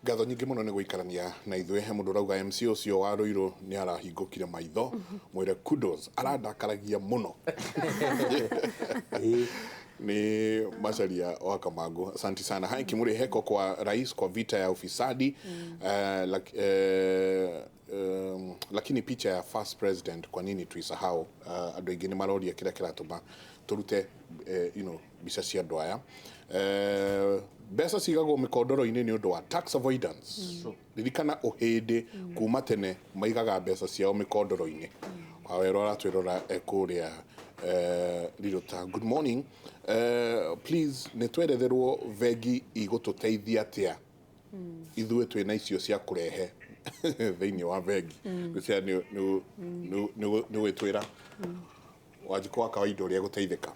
Ngatho nyingĩ mũno nĩ gũikarania na ithuĩ. He mũndũ rauga MC ũcio wa Rũirũ nĩ arahingũkire maitho, mwĩre kudos, arandakaragia mũno. Ni Macharia wa Kamango. Asante sana. Hai Kimuri, heko kwa rais kwa vita ya ufisadi. Lakini picha ya first president kwa nini tuisahau? Andũ aingĩ nĩ maroria kĩrĩa kĩratũma turute mbica cia andũ aya. Mbeca cigagwo mĩkondoro-inĩ nĩ ũndũ wa tax avoidance. Ririkana ũhĩndĩ kuma tene maigaga mbeca ciao mĩkondoro-inĩ. Wawero aratwĩrora kũrĩa Rirota. Good morning. Please nĩtweretherwo vengi igũtũteithia atĩa ithuĩ twĩna icio cia kũrehe thĩinĩ wa vengi. Gũcia nĩ gwĩtwĩra wajiko wa kawaida ũrĩa gũteithĩka.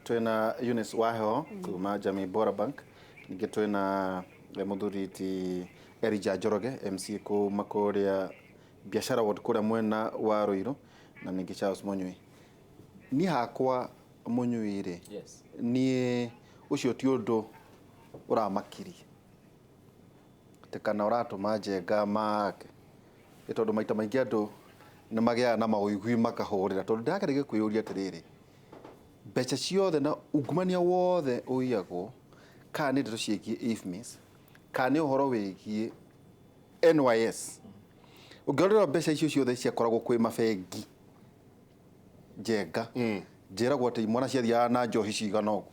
Twĩna Eunice Waheho kuma Jamii Bora Bank. Ningĩ twĩna mũthuri ti Elijah Njoroge MC kuma kũrĩa biashara ward kũrĩa mwena wa Rũirũ, na ningĩ Charles Mũnyui. Ni hakwa Mũnyui rĩ, ni ucio ti ũndũ ũramakiri tekana ũratũma njenga make tondũ maita maingĩ andũ nĩ magĩaga na maũigui makahũrĩra. Tondũ ndĩrageria kwĩyũria atĩrĩrĩ, mbeca ciothe na ungumania wothe ũiyagwo kana nĩ ndeto ciĩgiĩ IFMIS kana nĩ ũhoro wĩgiĩ NYS, ũngĩrora mbeca icio ciothe ciakoragwo kwĩ mabengi njenga, njĩragwo atĩ mwana ciathiaga na njohi cigana ũguo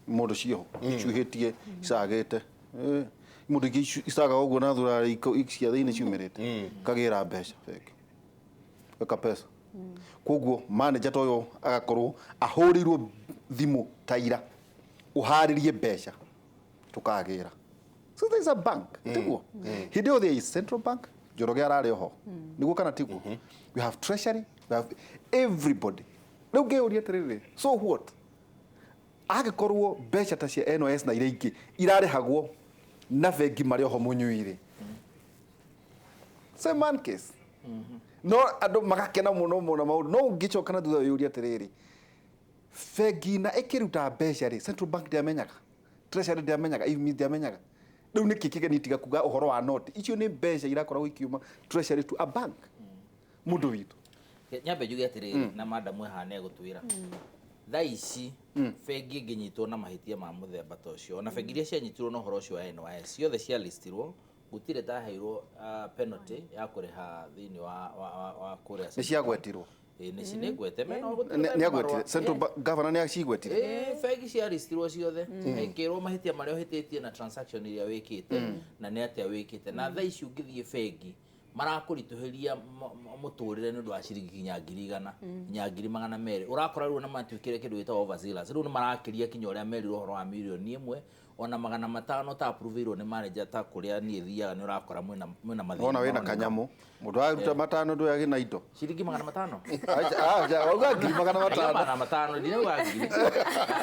mũndũ cio icuhĩtie icagĩte, mũndũ ingĩ icaga ũguo na thurari cia thĩinĩ ciumĩrĩte kagĩra mbeca bengi weka pesa. Koguo manager toyo agakorwo ahũrĩirwo thimũ taira uharĩrie mbeca tukagĩra. So there is a bank tiguo hĩndĩ yothe is central bank Njoroge ararĩ oho niguo kana tiguo. We have treasury, we have everybody. Rĩu ngĩũria atĩrĩrĩ, so what agĩkorwo mbeca ta cia NOS na iria ingĩ irarĩhagwo na bengi marĩ oho Mũnyuirĩ, same man case. No andũ magakena mũno mũno maũndũ. No ũngĩcoka na thutha wĩyũria atĩrĩrĩ, bengi na ĩkĩruta mbeca rĩ, central bank ndĩamenyaga, treasury ndĩamenyaga, IFMIS ndĩamenyaga. Rĩu nĩkĩ kĩgeni tiga kuga ũhoro wa noti icio nĩ mbeca irakoragwo ikiuma treasury to a bank mũndũ witũ. Nyambe njuge atĩrĩrĩ na madam ehane gũtwĩra thaa ici bengi ngĩnyitwo na mahĩtia ma mũthemba ta ũcio, ona bengi iria cianyitirwo na ũhoro ũcio wa NYS ciothe cia listirwo, gũtirĩ taheirwo penalty ya kũrĩha thĩinĩ wa kũrĩa nĩ ciagwetirwo. Nĩ cinegwete meno nĩ agwetire central governor nĩ acigwetire. Bengi cia listirwo ciothe ekĩrwo mahĩtia marĩa ũhĩtĩtie na transaction iria wĩkĩte na nĩ atĩa wĩkĩte. Na thaa ici ũngĩthiĩ bengi marakũritũhĩria mũtũrĩre nĩ ũndũ wa ciringi kinya 100 kinya 200 ũrakora rĩu na matuĩkire kĩndũ gĩtagwo overzealous. Rĩu nĩ marakĩria kinya ũrĩa merirwo ũhoro wa mirioni 1 ona 500 ta approve nĩ manager ta kũrĩa niĩ thiaga nĩ ũrakora mwĩna mathĩna. Ona wĩna kanyamũ mũndũ aruta 500 ndũ yagĩ na indo ciringi 500 wauga 500 ndinauga ngiri.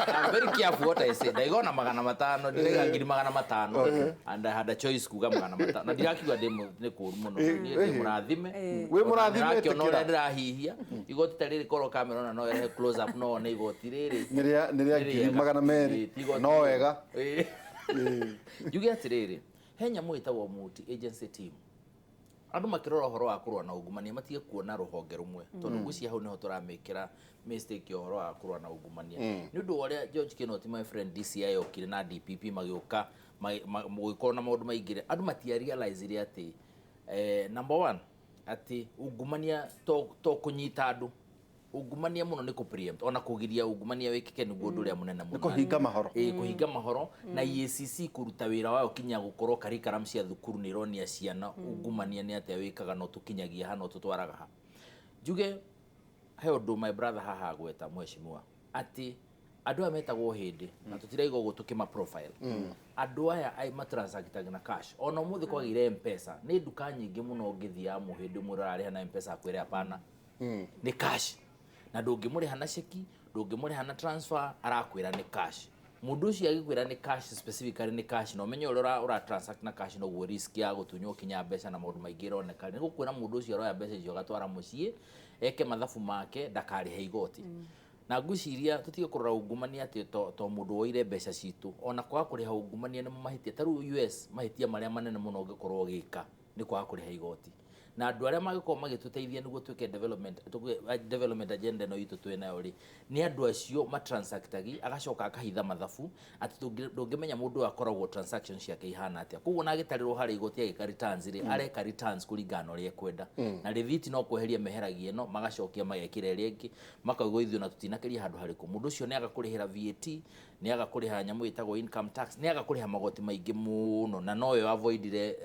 I'm very careful what I say. Ndaigona 500 ndinauga ngiri 500 and I had a choice kuga 500 na ndirakiuga nĩ kũru mũno. Nĩ mũrathime wĩ mũrathime tekira no ndĩrahihia igoti ta rĩrĩ koro kamera ona no erehe close up no nĩ igoti rĩrĩ nĩrĩa ngiri 200 no wega. Njuge atĩrĩrĩ, he nyamũ ĩtagwo multi agency team. Andũ makĩrora ũhoro wa kũrũa na ungumania matige kuona rũhonge rũmwe tondũ ngũcia hau niho tũramĩkĩra mistake ya ũhoro wa kũrũa na ungumania. Nĩ ũndũ ũrĩa George Kinoti my friend DCI okire na DPP magĩũka mũgĩkorwo na maũndũ maingĩ, andũ matiarealize atĩ number 1 atĩ ungumania to kũnyita andũ, ungumania mũno nĩ preempt ona kũgiria ungumania wĩkĩke nĩguo ũndũ ũrĩa mũnene mũno kũhinga mahoro. Kũhinga mahoro na EACC kũruta wĩra wayo kinya gũkorwo curriculum cia thukuru nĩ ironia ciana ungumania nĩ atĩa wĩkaga no tũkinyagia hano tũtwaraga ha. Njuge he ũndũ my brother haha gweta mheshimiwa atĩ andũ aya metagwo hĩndĩ na tũtiraiga ũguo tũkĩma profile. Andũ aya ai matransactaga na cash ona mũthĩ kwagire M-Pesa nĩ nduka nyingĩ mũno ũngĩthia mũhĩndĩ mũndũ ararĩha na M-Pesa akwĩre hapana nĩ cash na ndũngĩmũrĩha na cheki ndũngĩmũrĩha na transfer arakwĩra nĩ cash. Mũndũ ũcio agĩkwĩra nĩ cash specifically nĩ cash no ũmenye ũra transact na cash no guo risk ya gũtunywo kinya mbeca na maũndũ maingĩ roneka nĩ gũkwĩra mũndũ ũcio aroya mbeca icio agatwara mũciĩ eke mathabu make ndakarĩhe igoti. na ngwiciria tutige kurora ungumania ati to mundu woire mbeca citu ona kwaga kuriha ungumania ni mahitia taru US mahitia maria manene muno ungikorwo gika ni kwaga kuriha igoti na andu aria magikorwo magituteithia niguo twike development agenda no itu twinayo ri ni andu acio matransactagi agacoka akahitha mathabu ati ndungimenya mundu akoragwo transactions ciake ihana atia koguo na agitarirwo hari igoti agika returns ri areka returns kuringana uria kwenda na rithiti no kweheria meheragia no magacokia magekira iria ingi makaugo ithio na tutinakiria handu hariku mundu ucio ni agakurihira VAT ni agakuriha nyamu itagwo income tax ni agakuriha magoti maingi muno na noyo avoidire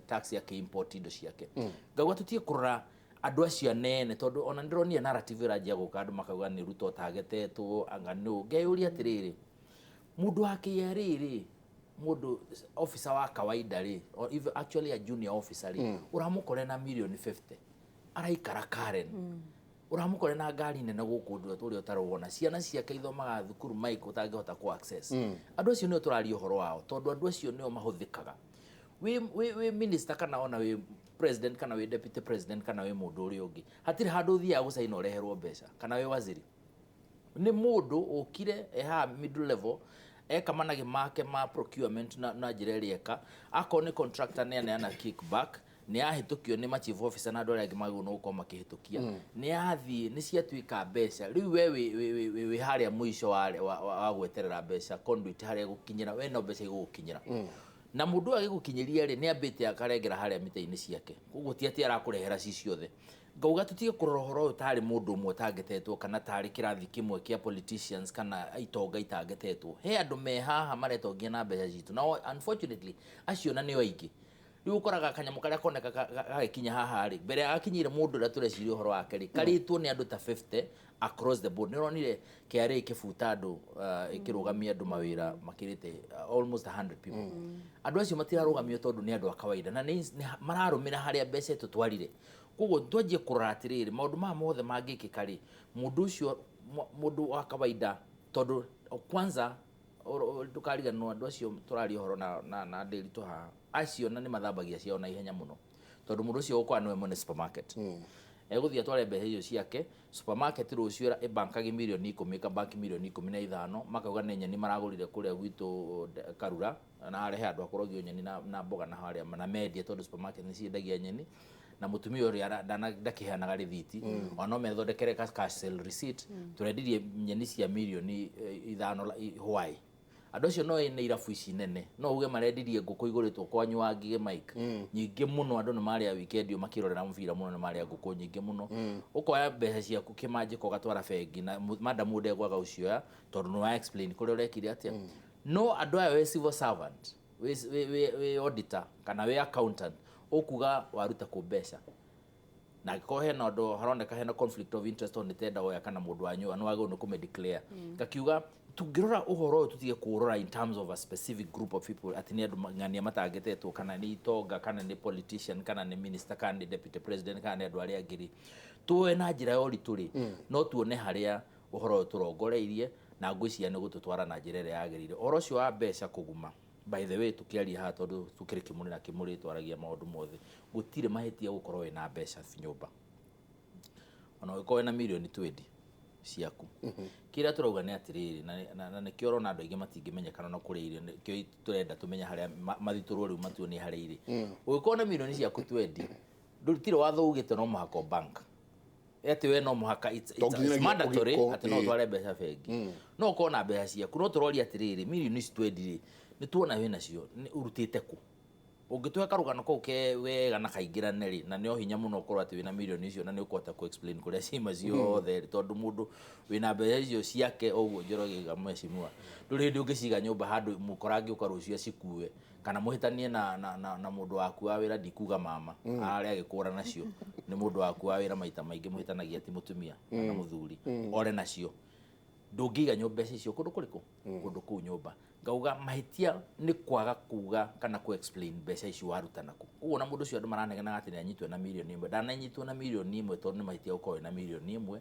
tax yake import indo ciake ngauga tutie kurora andu acio anene tondu ona ndironia narrative irajia guka andu makauga ni Ruto tagetetwo anga no ngeuria atiriri mundu wake riri mundu officer wa kawaida ri or even actually a junior officer ri uramukore na million 50 araikara Karen uramukore na ngari nene guku ndu turi utarona ciana ciake ithomaga thukuru maiko utangihota ku access andu acio nio turaria uhoro wao tondu andu acio nio mahuthikaga we minister kana ona we president kana we deputy president kana we mundu uri ungi hatiri handu thia gucaina ureherwo mbeca kana we waziri ni mundu ukire eha middle level ekamanagi make ma procurement na njira irieka akoni contractor ne ana kickback ni ahitukio ni chief officer na andu aria angi magu no gukoma makihitukia ni athii ni ciatuika mbeca riu we haria mwisho wa gweterera mbeca conduit haria gukinyira we no mbeca igukinyira na mundu agigukinyiria ri ni ambite akarengera haria mite-ini ciake koguo ti ati arakurehera ci ciothe ngauga tutige kurora horo utari mundu umwe tangetetwo kana tari kirathi kimwe kia politicians kana itonga itangetetwo he andu me haha maretongia na mbeca citu na unfortunately acio na ni waingi riu ukoraga kanyamu karia koneka gagikinya haha ri mbere akinyire mundu ria tureciria uhoro wake ri karitwo ni andu ta 50 across the board nironire KRA kifuta andu ikirugamia andu mawira makirite almost 100 people andu acio matirarugamio tondu ni andu a kawaida na mararumira haria mbeca tutwarire koguo twanjie kurora atiriri maundu ma mothe mangikika ri mundu ucio mundu wa kawaida tondu kwanza tukariganwo andu acio turaria horo na ndiritu haha acio na ni mathambagia ciao na ihenya muno tondu mundu ucio gukwa niwe mwene supermarket eguthia tware mbeca icio ciake supermarket rucio ibankagi milioni 10 ka banki milioni 15 makauga ne nyeni maragurire kuria gwitu Karura na arehe andu akorogio nyeni na mboga na haria na media tondu supermarket ni ciendagia nyeni na mutumia uri ndakiheanaga rithiti ona methondekere cash sale receipt turendirie nyeni cia milioni 5 hwai andu acio no ine irabu ici nene no uge marendirie nguku iguritwo kwanyu wangige mike nyingi muno andu ni maria weekend makirorera mubira muno ni maria nguku nyingi muno ukoya mbeca ciaku kimanjiko gatwara bengi na madam mude gwaga ucio tondu no explain kuri urekire atia no andu ayo we civil servant we auditor kana we accountant ukuga waruta ku mbeca na ko hena ndo haroneka hena conflict of interest on tenda oya kana mundu wanyu anu wago no kuma declare kakiuga tugirora uhoro tutige kurora in terms of a specific group of people atini andu ngania matagetetwo kana ni itonga kana ni politician kana ni minister kana ni deputy president kana ni andu aria ngiri tuwe na njira yori turi no tuone haria uhoro turongoreirie na ngwiciria ni gututwara na njira iria yagirire oro cio wa mbeca kuguma by the way tukiaria ha tondu tukiri Kimuri na Kimuri twaragia maundu mothe gutire mahitia gukorwo wina mbeca nyumba ona ukorwo na milioni 20 ciaku kira turauga ni atiriri na nikio rona andu aingi matingimenyekana no kuri irio nikio turenda tumenya haria mathituru riu matuoni haria iri ugikorwo na milioni ciaku 20 ndurutire watho ugite no muhaka bank ati we no muhaka it's mandatory ati no tware mbeca bengi no ukorwo na mbeca ciaku no turoria atiriri milioni 20 ni tuona wina cio urutite ku ungitwe karugano ko ke wega na kaingirane ri na nio hinya muno korwo ati wina milioni icio na ni ukota ku explain kuria cima cio the tondu mundu wina mbeca icio ciake oguo njorogiga mwecimua nduri ndi ungiciga nyumba handu mukorangi ukarucio cikue kana muhitanie na mundu waku wa wira ndikuga mama aria agikura nacio ni mundu waku wa wira maita maingi muhitanagia ti mutumia na muthuri ore nacio ndungiga nyumba icio kundu kuriku kundu ku nyumba ngauga mahitia ni kwaga kuga kana ku explain mbeca icio waruta naku uguo na mundu ucio andu maranegena ati ni anyitwe na milioni 1 ndananyitwo na milioni 1 tondu ni mahitia ukowe na milioni 1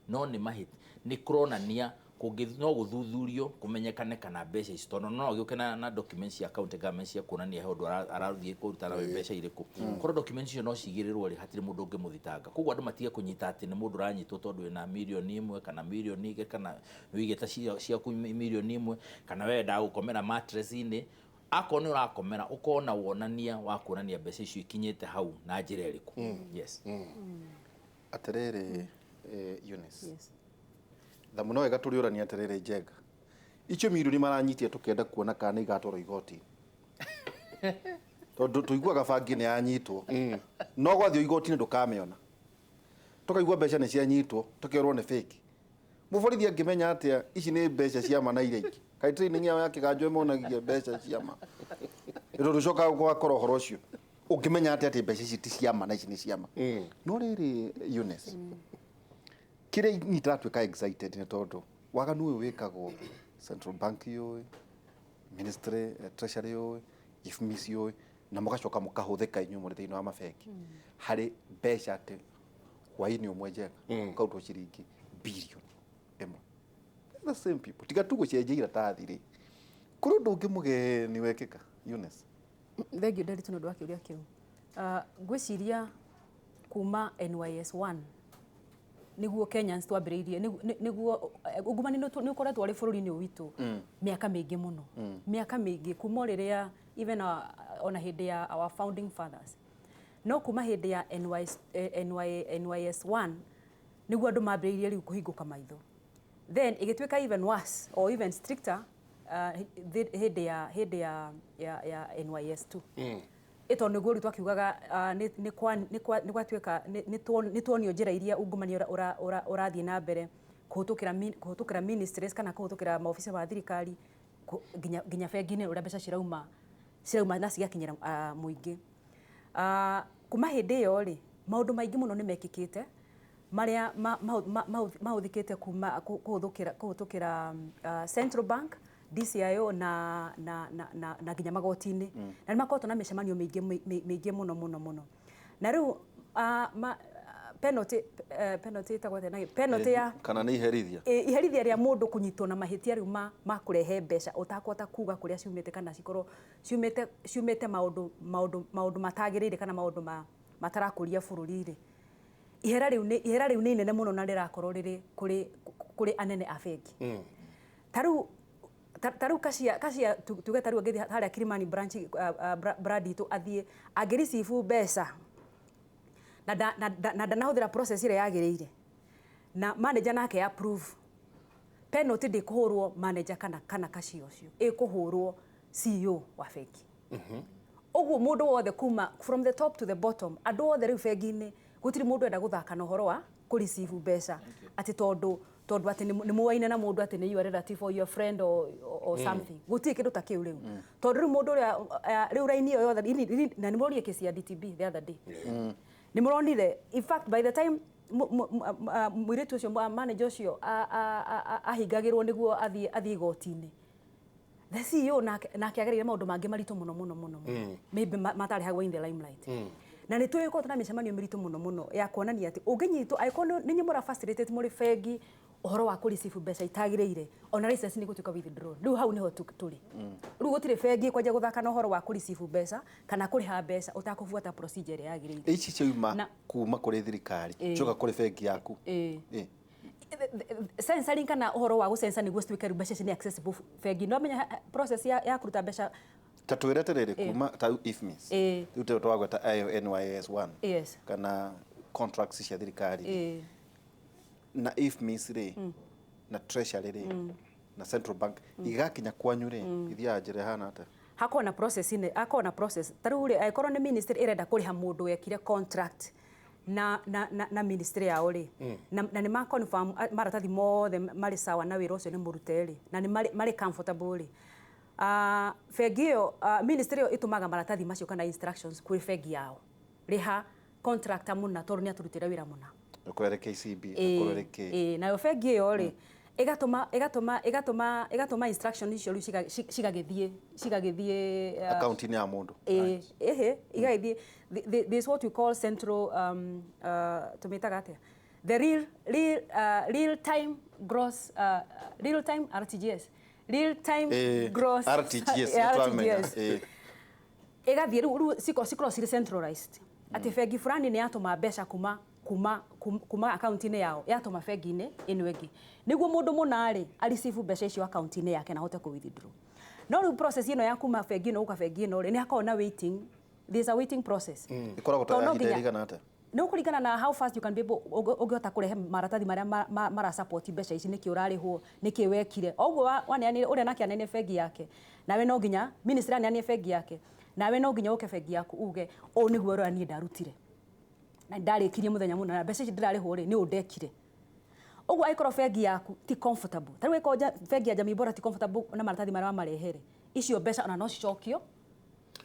no ni mahiti ni kuronania no guthuthurio kumenyekane kana mbeca ici tondu no gioke na documents cia account government cia kuonania he undu arathie kuruta na mbeca iriku korwo documents icio no cigirirwo ri hatire mundu ungimuthitanga koguo andu matige kunyita ati ni mundu uranyitwo tondu ina milioni 1 kana milioni 2 kana wigeta cia ku milioni 1 kana wenda gukomera mattress-ini ako ni urakomera ukona wonania wa kuonania mbeca icio ikinyite hau na njira iriku. Yes. Aterere Eunice. Yes. Thamu no wega turiurania aterere Njenga. Icio milioni maranyitia tukenda kuona kana igatwaro igoti. Tondu tuiguaga bangi ni yanyitwo. No gwathio igoti ni ndukamiona. Tukaigua mbeca ni cianyitwo, tukerwo ni fake. Muborithi angimenya atia ici ni mbeca cia ma na ireiki. Kai training yao yake ganjwe monagia mbeca cia ma. Iro rucoka kwa korohoro cio. Ungimenya atia ati mbeca ici ti cia ma na ici ni cia ma. No riri Eunice. Kire nitatuika excited ni tondu waganu uyu wikagwo Central Bank yoi, Ministry Treasury yoi, IFMIS yoi, na mugacoka mukahuthika inyu muri thiini wa mabeki hari mbeca ati hwaini umwe Njenga kautwo ciringi billion emo. The same people tiga tu gucenjia iratathi ri kuri undu ngimugeni wekika Eunice. Thegio ndari tundu wa kiuria kiu ngwiciria kuma NYS 1 niguo Kenyans twambiriirie niguo ungumani ni ukoretwo ari bururi-ini witu miaka mingi muno miaka mingi kuma riria even ona hindi ya our founding fathers no kuma hindi ya NYS 1 niguo andu mambiriirie riu kuhinguka maitho then igitwika even worse or even stricter hindi ya NYS 2 ito niguo ritu akiugaga ni gwatuika ni tuonio njira iria ungumania urathie na mbere kuhutukira ministries kana kuhutukira maofisa wa thirikari ginya bengi-ini uria mbeca cirauma na cigakinyira muingi kuma hindi iyo ri maundu maingi muno ni mekikite maria mahuthikite kuma kuhutukira Central Bank DCIO na ginya magoti-ini na makoto na micemanio mingi muno na riu penalty tagwate na penalty ya kana ni iherithia ria mundu kunyitwo na mahitia riu makurehe mbeca utakota kuga kuria ciumite kana cikorwo ciumite maundu matagirire kana maundu matarakuria bururi ri ihera riu ni nene muno na rirakorwo riri kuri anene a bengi taru kacia tuge taru ngithi haria Kilimani branch Braditu athie agiricibu mbeca na ndanahuthira process ire yagiriire na manager nake approve penalty ndikuhurwo manager kana kacio cio ikuhurwo CEO wa bengi uguo mundu wothe kuma from the top to the bottom andu wothe riu bengi-ini gutiri mundu enda guthaka na uhoro wa kuricibu mbeca ati tondu ati ni muwaine na mundu ati ni your relative or your friend or something guti kindu ta kiu riu tondu riu mundu ria riu raini yo yothe na ni murorie kesi ya DTB the other day ni muronire in fact by the time mwiretu ucio manager ucio ahingagirwo niguo athie goti-ini the CEO nake agerire maundu mangi maritu muno maybe matari hagwa in the limelight na ni tuiko tuna micemanio miritu muno ya kuonania ati unginyitwo aikono ni nyimura facilitated muri bengi uhoro wa kuricibu mbeca itagiriire ona license ni gutuika withdraw riu hau niho turi riu gutire bengi kwanja guthaka na uhoro wa kuricibu mbeca kana kuriha mbeca utakufuata procedure yagiriire ici ciuma kuma kuri thirikari coka kuri bengi yaku censoring kana uhoro wa gucensa niguo cituike mbeca ni accessible bengi no menya process ya kuruta mbeca tatuire terere kuma ta IFMIS riu te twagweta NYS 1 kana contracts cia thirikari na IFMIS ri na Treasury ri na Central Bank igakinya kwanyu ri ithia njire hana ata hakona process taruri aikorwo ni ministry irenda kuriha mundu wekire contract na ministry yao ri na ni ma confirm maratathi mothe mari sawa na wira ucio ni murute ri na ni mari comfortable ri bengi iyo ministry iyo itumaga maratathi macio kana instructions kuri bengi yao riha contractor muna toru ni aturutira wira muna ukorere KCB ukorere nayo bengi iyo ri igatuma instruction icio cigagithie account-ini ya mundu igagithie this what we call central tumitaga atia the real time gross real time RTGS real time gross RTGS igathie ru siko centralized ati bengi fulani ni atoma mbeca kuma account-inĩ yao yatoma bengi-inĩ ĩno ĩngĩ nĩguo mũndũ mũnarĩ receive mbeca icio account-inĩ yake na hote ku withdraw no rĩu process ĩno ya kuma bengi ĩno ũka bengi ĩno nĩ hakoragwo na waiting, there's a waiting process ikoragwo ta ihinda rĩigana atĩa no kũringana na how fast you can be able ũngĩhota kũrehe maratathi marĩa mara support mbeca ici nĩkĩ ũrarĩhwo nĩkĩ wekire oguo waneanire ũrĩa nake anene bengi yake nawe no nginya ministry aneanie bengi yake nawe no nginya ũke bengi yaku uge o nĩguo ũrĩa niĩ ndarutire na ndarĩkirie mũthenya mũna na mbeca ici ndĩrarĩhwo rĩ nĩ ũndekire oguo aikorwo bengi yaku ti comfortable tarĩu aikorwo bengi ya Jamii Bora ti comfortable na maratathi marĩa marehere icio mbeca ona no cicokio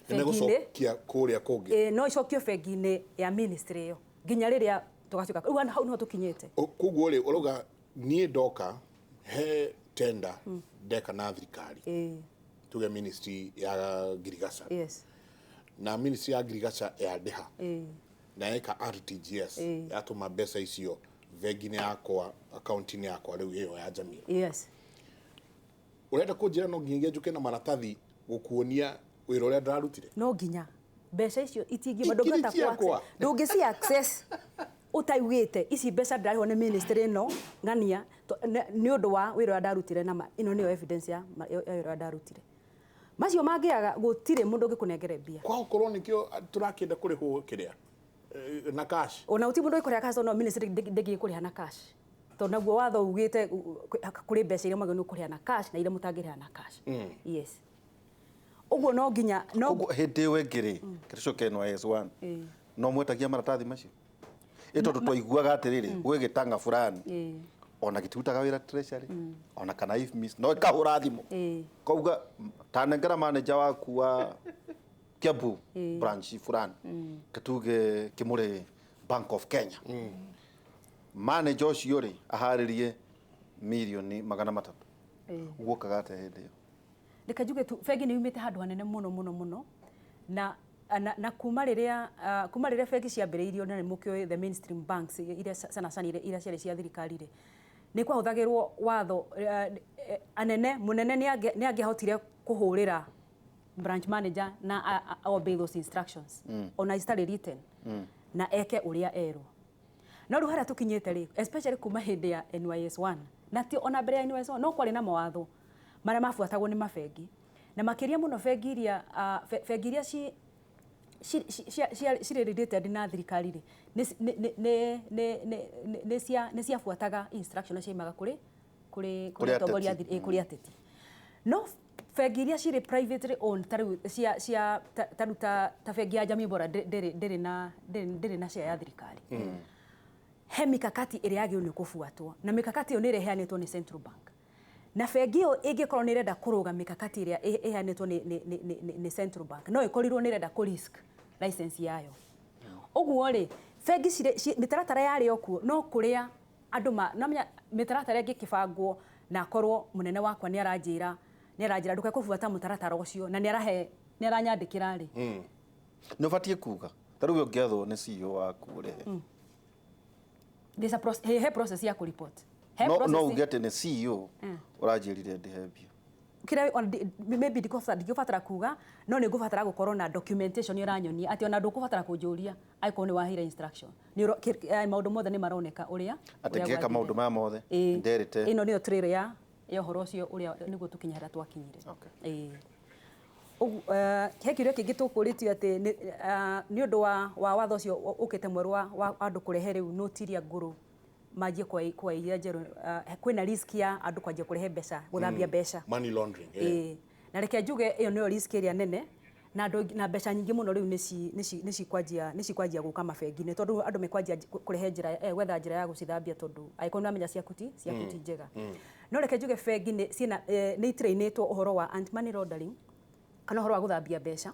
bengi-inĩ kũrĩa kũngĩ no icokio bengi-inĩ ya ministry ĩyo nginya rĩrĩa tũgacoka rĩu hau nĩho tũkinyĩte koguo rĩ ũrauga niĩ ndoka he tender ndeka na thirikari tuge ministry ya ngirigaca na ministry ya ngirigaca yandĩha na eka RTGS yatũma mbeca icio bengi-inĩ yakwa account-inĩ yakwa rĩu ĩyo ya Jamii ũrenda kũnjĩra no nginya njuke na maratathi gũkuonia wĩra ũrĩa ndararutire no nginya mbeca icio itingiuma ndũngĩci access utaigĩte ici mbeca ndarĩhwo nĩ ministry ĩno ng'ania nĩ ũndũ wa wĩra ũrĩa ndarutire na ĩno nĩyo evidence ya wĩra ũrĩa ndarutire macio mangĩaga gũtirĩ mũndũ ũngĩkũnengere mbia kwa ũkorwo nĩkĩo tũrakĩenda kũrĩhwo kĩrĩa na cash ona uti mũndũ ũkũrĩha cash no ministry ndĩngĩkũrĩha na cash tondũ naguo watho ugĩte kũrĩ mbeca iria magĩrĩirwo kũrĩha na cash na iria mũtangĩrĩha na cash yes uguo no nginya no hĩndĩ ĩyo ĩngĩ kĩrĩcoke NYS1 no mwetagia maratathi macio ĩtondũ twaiguaga atĩrĩrĩ gwĩ gĩtanga fulani ona gĩtirutaga wĩra treasury ona kana if miss no kahũra thimũ kauga tanengera manager waku wa Kiambu branch fulani katuge Kimuri Bank of Kenya manager ũcio rĩ aharĩrie milioni 300 guokaga ate hĩndĩ ĩyo reka njuge tu bengi nĩ yumĩte handũ hanene mũno na kuma rĩrĩa bengi ciambĩrĩirio na mũkĩoĩ the mainstream banks iria sana iria ciarĩ cia thirikari rĩ nĩ kwahũthagĩrwo watho mũnene nĩ angĩahotire kũhũrĩra branch manager na obey those instructions ona citarĩ written na eke ũrĩa erwo no rĩu harĩa tũkinyĩte rĩ especially kuma hĩndĩ ya NYS1 na ti ona mbere ya NYS1 no kwarĩ na mawatho marĩa mabuatagwo nĩ mabengi na makĩria mũno bengi iria cirĩ related na thirikari rĩ nĩ ciabuataga instruction ciaimaga kũrĩ atongoria kũrĩ ateti no bengi iria cirĩ privately owned ta bengi ya Jamii Bora ndĩrĩ na share ya thirikari he mikakati ĩrĩa yagĩrĩirwo nĩ kũbuatwo na mikakati ĩyo nĩ ĩreheanĩtwo nĩ Central Bank na bengi ĩyo ĩngĩkorwo nĩ ĩrenda kũrũga mikakati ĩrĩa ĩheanĩtwo nĩ Central Bank no ĩkorirwo nĩ ĩrenda kũ risk license yayo ũguo rĩ bengi mĩtaratara yarĩ okuo no kũrĩa andũ namenya mĩtaratara ĩngĩkĩbangwo na akorwo mũnene wakwa nĩ aranjĩra ndũkae kũbuata mũtaratara ũcio na nĩ aranyandĩkĩra rĩ nĩ ũbatiĩ kuga tarĩu ũngĩathwo nĩ CEO waku ũrĩhe he process ya kũ-report no uge atĩ nĩ CEO ũranjĩrire ndĩhe mbia maybe ndingĩbatara kuga no nĩ ngũbatara gũkorwo na documentation ĩranyonia atĩ ona ndũkũbatara kũnjũria angĩkorwo nĩ wahire instruction maũndũ mothe nĩ maroneka ũrĩa atĩ ngĩka maũndũ maya mothe nderĩte ĩno nĩyo trailer ya ũhoro ũcio ũrĩa nĩguo tũkinya harĩa twakinyire he kĩũria kĩngĩ tũkũrĩtio atĩ nĩ ũndũ wa watho ũcio ũkĩte mwerũ wa andũ kũrehe rĩu noti iria ngũrũ manjie kwa iria njerũ kwĩna risk ya andũ kwanjia kũrehe mbeca gũthambia mbeca money laundering na reke njuge ĩyo nĩyo risk ĩrĩa nene na mbeca nyingĩ mũno rĩu nĩ cikwanjia gũka mabengi-inĩ tondũ andũ mekwanjia kũrehe gwetha njĩra ya gũcithambia tondũ angĩkorwo nĩwamenya ciaku ti njega no reke njuge bengi nĩ itrainĩtwo ũhoro wa anti money laundering kana ũhoro wa gũthambia mbeca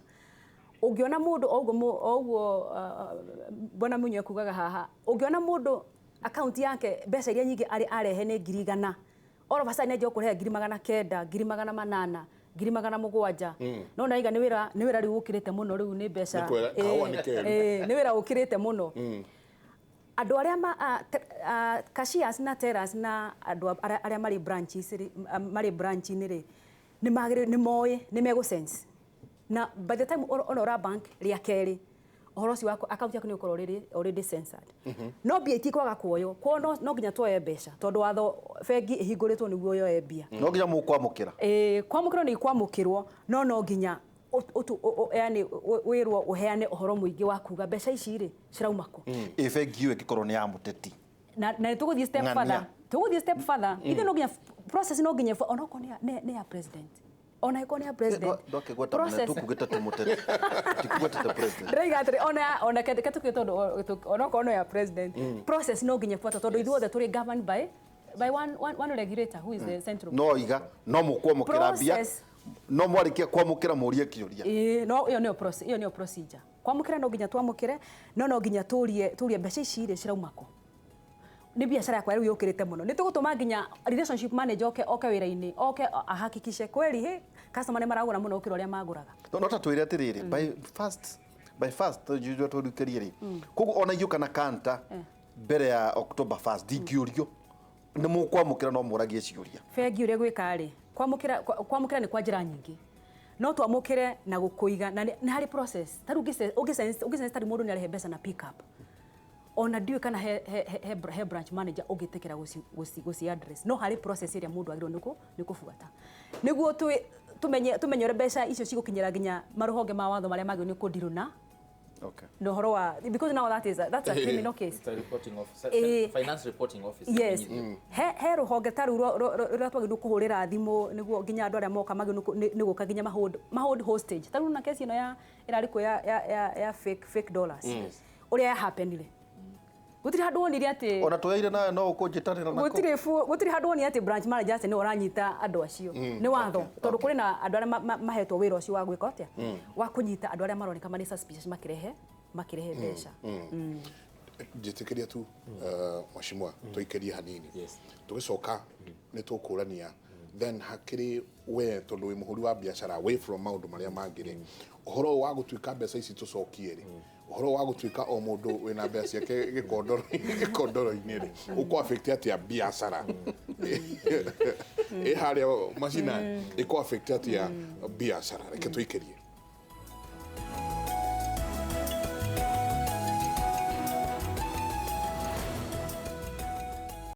ũngĩona mũndũ oguo Bwana Munyo kugaga haha ũngĩona mũndũ account yake mbeca iria nyingĩ arehe nĩ 100,000 all of a sudden nĩnjĩa kũrehe 900,000 800,000 700,000 no naiga nĩ wĩra rĩu ũkĩrĩte mũno rĩu nĩ mbeca nĩ wĩra ũkĩrĩte mũno andå arä cashiers na tellers na andå arä marä branch-inä rä nä moä nä megå sense na by the time onora bank rä a kerä ohoro ũcio wa account yaku nĩ ũkorwo already censored no mbia itikwaga kuoywo kwa no nginya tuoye mbeca tondũ watho bengi ĩhingũrĩtwo nĩguo yoye mbia no nginya mũkwamũkĩra kwamũkĩrwo nĩ kwamũkĩrwo no nginya yani wĩrwo ũheane ũhoro mũingĩ wa kuga mbeca ici rĩ cirauma kũ bengi ĩyo ĩngĩkorwo nĩ ya mũteti na nĩ tũgũthiĩ step further ithe no nginya process no nginya onokorwo nĩ ya president ona iko ni president process tukugeta tumutete tikugeta ta president ndaigatire ona kete tukitondo ona kono ya president process no nginya fuata tondo ithuothe turi governed by one regulator who is the central no iga no mukwamukira bia no mwarikia kwamukira murie kiuria no iyo ni procedure kwamukira no nginya twamukire no nginya turie mbeca ici ire ciraumako ni biashara yakwa riu yukirite muno ni tugutuma nginya relationship manager oke wira-ini oke ahakikishe kweli customer ne maragura muno ukira uria maguraga no ta twire atiriri by first jujwa turukirie ri kugu ona iyo kana kanta mbere ya October 1st dingiurio ni mukwamukira no muragie ciuria bengi uria gwika ri kwamukira ni kwa njira nyingi no twamukire na gukuiga na ni hari process taru ugisense tari mundu ni arehe mbeca na pick up ona ndiwe kana he branch manager ugitekera guci address no hari process iria mundu agirwo ni kufuata niguo tumenye mbeca icio cigukinyira nginya maruhonge ma watho maria magio ni kundiruna okay no horo wa because now that's a criminal case it's a reporting officer finance reporting officer yes he ruhonge taru ratwagiru kuhurira thimu niguo nginya andu aria moka magio ni guka nginya mahold hostage taru na kesi ino ya irariko ya fake dollars uria ya happenire gutiri handu wonire ati ona tweire na no ukunjitanira nako gutiri handu wonire ati branch manager ni uranyita andu acio ni watho tondu kuri na andu aria mahetwo wira ucio wa gwika atia wa kunyita andu aria maroneka mani suspicious makirehe mbeca njitikiria tu mheshimiwa tuikerie hanini tugicoka ni tukurania then hakiri we tondu wi muhuri wa biashara away from maundu maria mangire uhoro wa gutuika mbeca ici tucokie ri uhoro wa gutuika o mundu wina mbeca ciake gikondoro-ini ri uko affect atia biashara haria machina iko affect atia biashara reke tuikerie